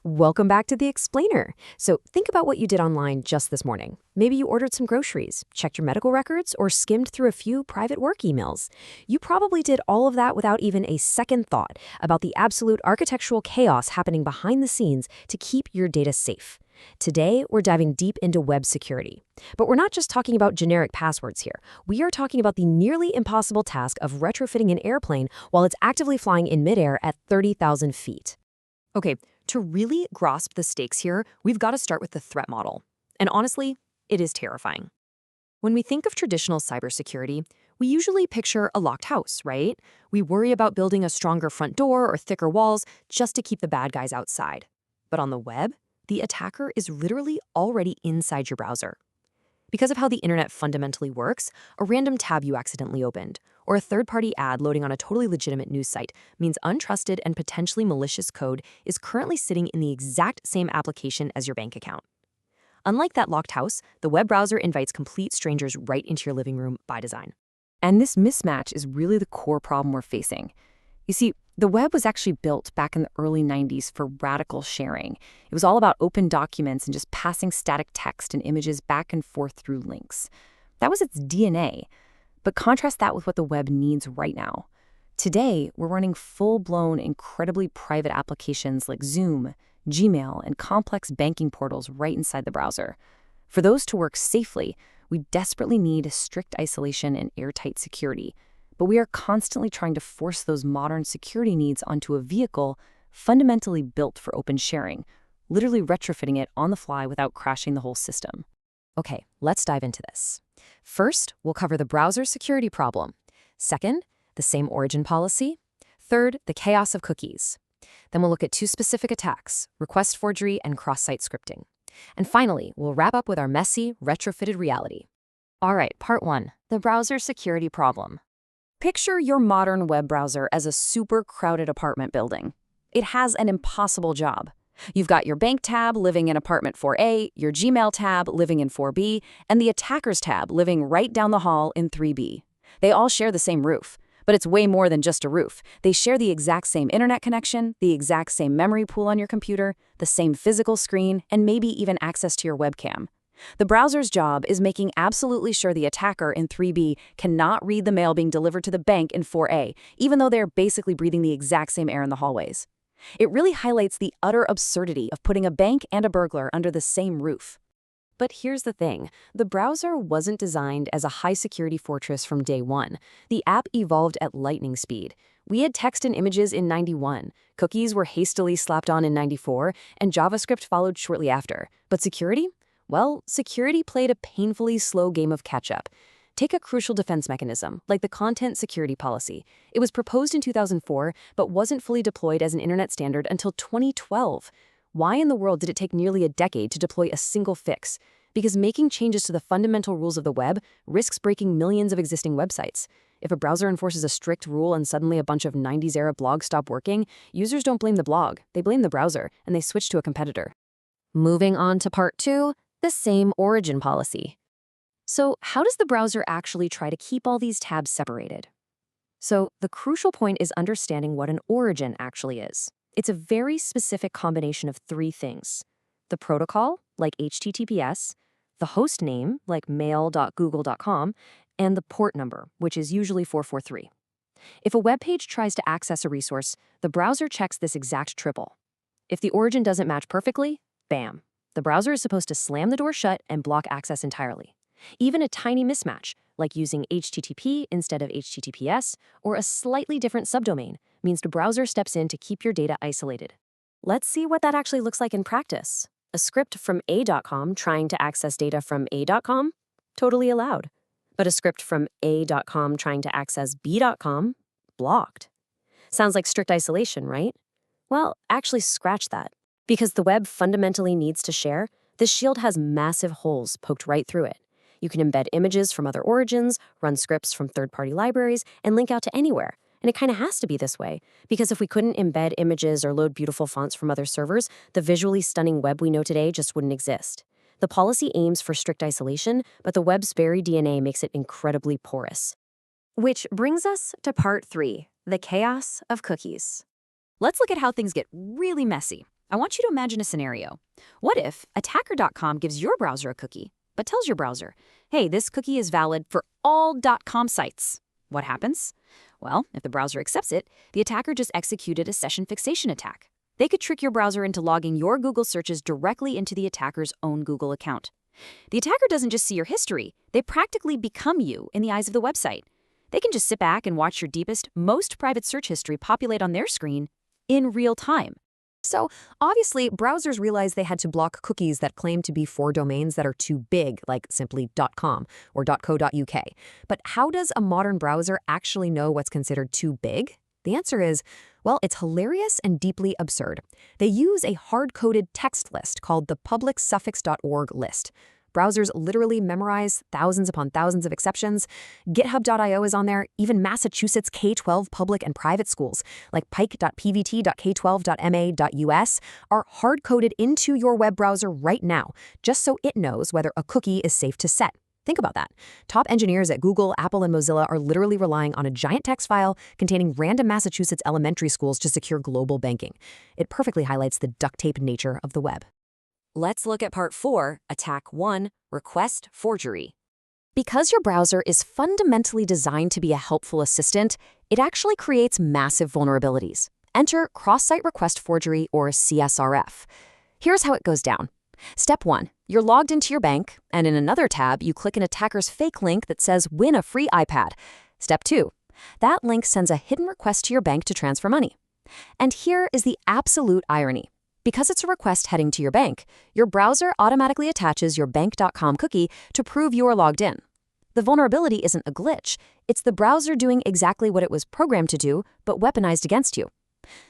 Welcome back to the Explainer. So think about what you did online just this morning. Maybe you ordered some groceries, checked your medical records, or skimmed through a few private work emails. You probably did all of that without even a second thought about the absolute architectural chaos happening behind the scenes to keep your data safe. Today, we're diving deep into web security. But we're not just talking about generic passwords here. We are talking about the nearly impossible task of retrofitting an airplane while it's actively flying in midair at 30,000 feet. Okay, to really grasp the stakes here, we've got to start with the threat model. And honestly, it is terrifying. When we think of traditional cybersecurity, we usually picture a locked house, right? We worry about building a stronger front door or thicker walls just to keep the bad guys outside. But on the web, the attacker is literally already inside your browser. Because of how the internet fundamentally works, a random tab you accidentally opened, or a third-party ad loading on a totally legitimate news site means untrusted and potentially malicious code is currently sitting in the exact same application as your bank account. Unlike that locked house, the web browser invites complete strangers right into your living room by design. And this mismatch is really the core problem we're facing. You see, the web was actually built back in the early 90s for radical sharing. It was all about open documents and just passing static text and images back and forth through links. That was its DNA. But contrast that with what the web needs right now. Today, we're running full-blown, incredibly private applications like Zoom, Gmail, and complex banking portals right inside the browser. For those to work safely, we desperately need strict isolation and airtight security. But we are constantly trying to force those modern security needs onto a vehicle fundamentally built for open sharing, literally retrofitting it on the fly without crashing the whole system. Okay, let's dive into this. First, we'll cover the browser security problem. Second, the same origin policy. Third, the chaos of cookies. Then we'll look at two specific attacks, request forgery and cross-site scripting. And finally, we'll wrap up with our messy, retrofitted reality. All right, part one, the browser security problem. Picture your modern web browser as a super crowded apartment building. It has an impossible job. You've got your bank tab living in apartment 4A, your Gmail tab living in 4B, and the attackers tab living right down the hall in 3B. They all share the same roof, but it's way more than just a roof. They share the exact same internet connection, the exact same memory pool on your computer, the same physical screen, and maybe even access to your webcam. The browser's job is making absolutely sure the attacker in 3B cannot read the mail being delivered to the bank in 4A, even though they're basically breathing the exact same air in the hallways. It really highlights the utter absurdity of putting a bank and a burglar under the same roof. But here's the thing. The browser wasn't designed as a high-security fortress from day one. The app evolved at lightning speed. We had text and images in 91, cookies were hastily slapped on in 94, and JavaScript followed shortly after. But security? Well, security played a painfully slow game of catch-up. Take a crucial defense mechanism, like the Content Security Policy. It was proposed in 2004, but wasn't fully deployed as an internet standard until 2012. Why in the world did it take nearly a decade to deploy a single fix? Because making changes to the fundamental rules of the web risks breaking millions of existing websites. If a browser enforces a strict rule and suddenly a bunch of 90s-era blogs stop working, users don't blame the blog, they blame the browser, and they switch to a competitor. Moving on to part two, the same origin policy. So how does the browser actually try to keep all these tabs separated? So the crucial point is understanding what an origin actually is. It's a very specific combination of three things: the protocol, like HTTPS, the host name, like mail.google.com, and the port number, which is usually 443. If a web page tries to access a resource, the browser checks this exact triple. If the origin doesn't match perfectly, bam. The browser is supposed to slam the door shut and block access entirely. Even a tiny mismatch, like using HTTP instead of HTTPS, or a slightly different subdomain, means the browser steps in to keep your data isolated. Let's see what that actually looks like in practice. A script from A.com trying to access data from A.com? Totally allowed. But a script from A.com trying to access B.com? Blocked. Sounds like strict isolation, right? Well, actually scratch that. Because the web fundamentally needs to share, this shield has massive holes poked right through it. You can embed images from other origins, run scripts from third-party libraries, and link out to anywhere. And it kind of has to be this way, because if we couldn't embed images or load beautiful fonts from other servers, the visually stunning web we know today just wouldn't exist. The policy aims for strict isolation, but the web's very DNA makes it incredibly porous. Which brings us to part three, the chaos of cookies. Let's look at how things get really messy. I want you to imagine a scenario. What if attacker.com gives your browser a cookie, but tells your browser, hey, this cookie is valid for all .com sites? What happens? Well, if the browser accepts it, the attacker just executed a session fixation attack. They could trick your browser into logging your Google searches directly into the attacker's own Google account. The attacker doesn't just see your history, they practically become you in the eyes of the website. They can just sit back and watch your deepest, most private search history populate on their screen in real time. So, obviously, browsers realized they had to block cookies that claim to be for domains that are too big, like simply .com or .co.uk. But how does a modern browser actually know what's considered too big? The answer is, well, it's hilarious and deeply absurd. They use a hard-coded text list called the publicsuffix.org list. Browsers literally memorize thousands upon thousands of exceptions. GitHub.io is on there. Even Massachusetts K-12 public and private schools, like pike.pvt.k12.ma.us, are hard-coded into your web browser right now, just so it knows whether a cookie is safe to set. Think about that. Top engineers at Google, Apple, and Mozilla are literally relying on a giant text file containing random Massachusetts elementary schools to secure global banking. It perfectly highlights the duct-tape nature of the web. Let's look at Part 4, Attack 1, Request Forgery. Because your browser is fundamentally designed to be a helpful assistant, it actually creates massive vulnerabilities. Enter Cross-Site Request Forgery, or CSRF. Here's how it goes down. Step 1. You're logged into your bank, and in another tab, you click an attacker's fake link that says, win a free iPad. Step 2. That link sends a hidden request to your bank to transfer money. And here is the absolute irony. Because it's a request heading to your bank, your browser automatically attaches your bank.com cookie to prove you're logged in. The vulnerability isn't a glitch. It's the browser doing exactly what it was programmed to do, but weaponized against you.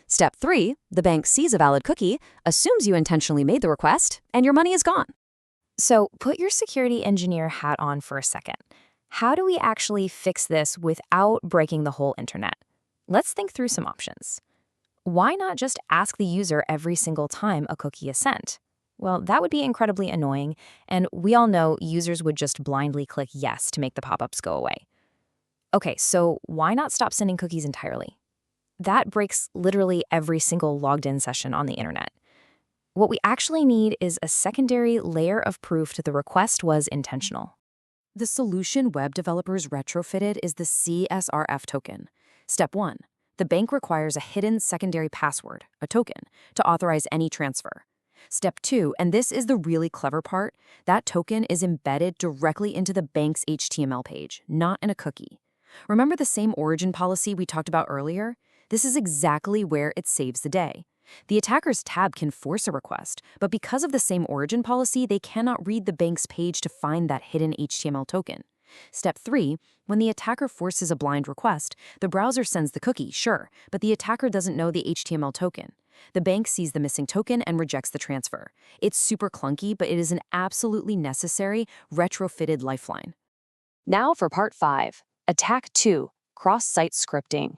Step 3, the bank sees a valid cookie, assumes you intentionally made the request, and your money is gone. So put your security engineer hat on for a second. How do we actually fix this without breaking the whole internet? Let's think through some options. Why not just ask the user every single time a cookie is sent? Well, that would be incredibly annoying, and we all know users would just blindly click yes to make the pop-ups go away. Okay, so why not stop sending cookies entirely? That breaks literally every single logged-in session on the internet. What we actually need is a secondary layer of proof that the request was intentional. The solution web developers retrofitted is the CSRF token. Step 1. The bank requires a hidden secondary password, a token, to authorize any transfer. Step 2, and this is the really clever part, that token is embedded directly into the bank's HTML page, not in a cookie. Remember the same origin policy we talked about earlier? This is exactly where it saves the day. The attacker's tab can force a request, but because of the same origin policy, they cannot read the bank's page to find that hidden HTML token. Step 3, when the attacker forces a blind request, the browser sends the cookie, sure, but the attacker doesn't know the HTML token. The bank sees the missing token and rejects the transfer. It's super clunky, but it is an absolutely necessary, retrofitted lifeline. Now for Part 5, Attack 2, Cross-Site Scripting.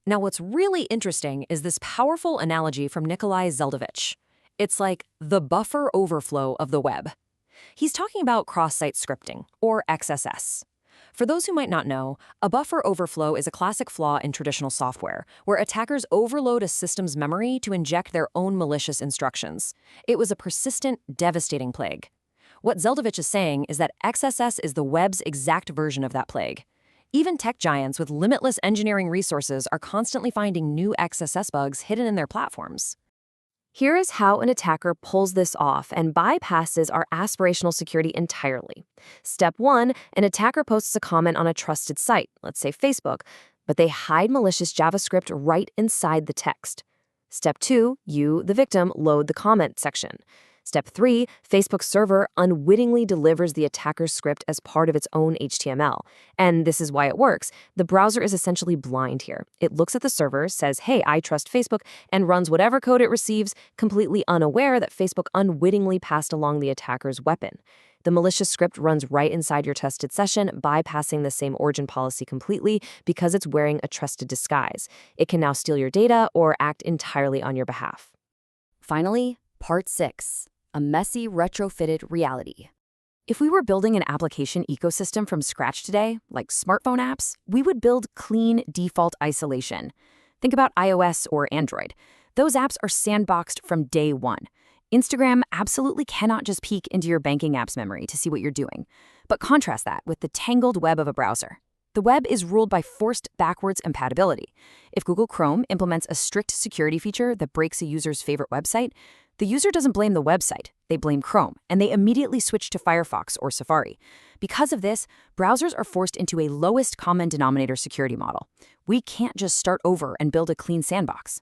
Now what's really interesting is this powerful analogy from Nikolai Zeldovich. It's like the buffer overflow of the web. He's talking about cross-site scripting, or XSS. For those who might not know, a buffer overflow is a classic flaw in traditional software, where attackers overload a system's memory to inject their own malicious instructions. It was a persistent, devastating plague. What Zeldovich is saying is that XSS is the web's exact version of that plague. Even tech giants with limitless engineering resources are constantly finding new XSS bugs hidden in their platforms. Here is how an attacker pulls this off and bypasses our aspirational security entirely. Step 1, an attacker posts a comment on a trusted site, let's say Facebook, but they hide malicious JavaScript right inside the text. Step 2, you, the victim, load the comment section. Step 3, Facebook's server unwittingly delivers the attacker's script as part of its own HTML. And this is why it works. The browser is essentially blind here. It looks at the server, says, hey, I trust Facebook, and runs whatever code it receives, completely unaware that Facebook unwittingly passed along the attacker's weapon. The malicious script runs right inside your tested session, bypassing the same origin policy completely because it's wearing a trusted disguise. It can now steal your data or act entirely on your behalf. Finally, Part 6. A messy, retrofitted reality. If we were building an application ecosystem from scratch today, like smartphone apps, we would build clean default isolation. Think about iOS or Android. Those apps are sandboxed from day one. Instagram absolutely cannot just peek into your banking app's memory to see what you're doing. But contrast that with the tangled web of a browser. The web is ruled by forced backwards compatibility. If Google Chrome implements a strict security feature that breaks a user's favorite website, the user doesn't blame the website, they blame Chrome, and they immediately switch to Firefox or Safari. Because of this, browsers are forced into a lowest common denominator security model. We can't just start over and build a clean sandbox.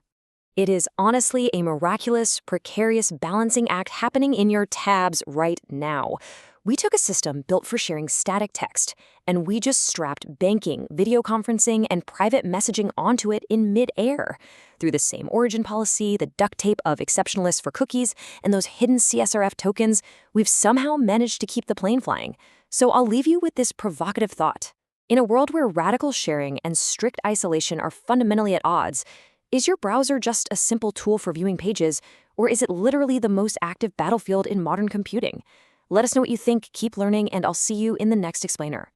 It is honestly a miraculous, precarious balancing act happening in your tabs right now. We took a system built for sharing static text, and we just strapped banking, video conferencing, and private messaging onto it in mid-air. Through the same origin policy, the duct tape of exceptionalists for cookies, and those hidden CSRF tokens, we've somehow managed to keep the plane flying. So I'll leave you with this provocative thought. In a world where radical sharing and strict isolation are fundamentally at odds, is your browser just a simple tool for viewing pages, or is it literally the most active battlefield in modern computing? Let us know what you think, keep learning, and I'll see you in the next explainer.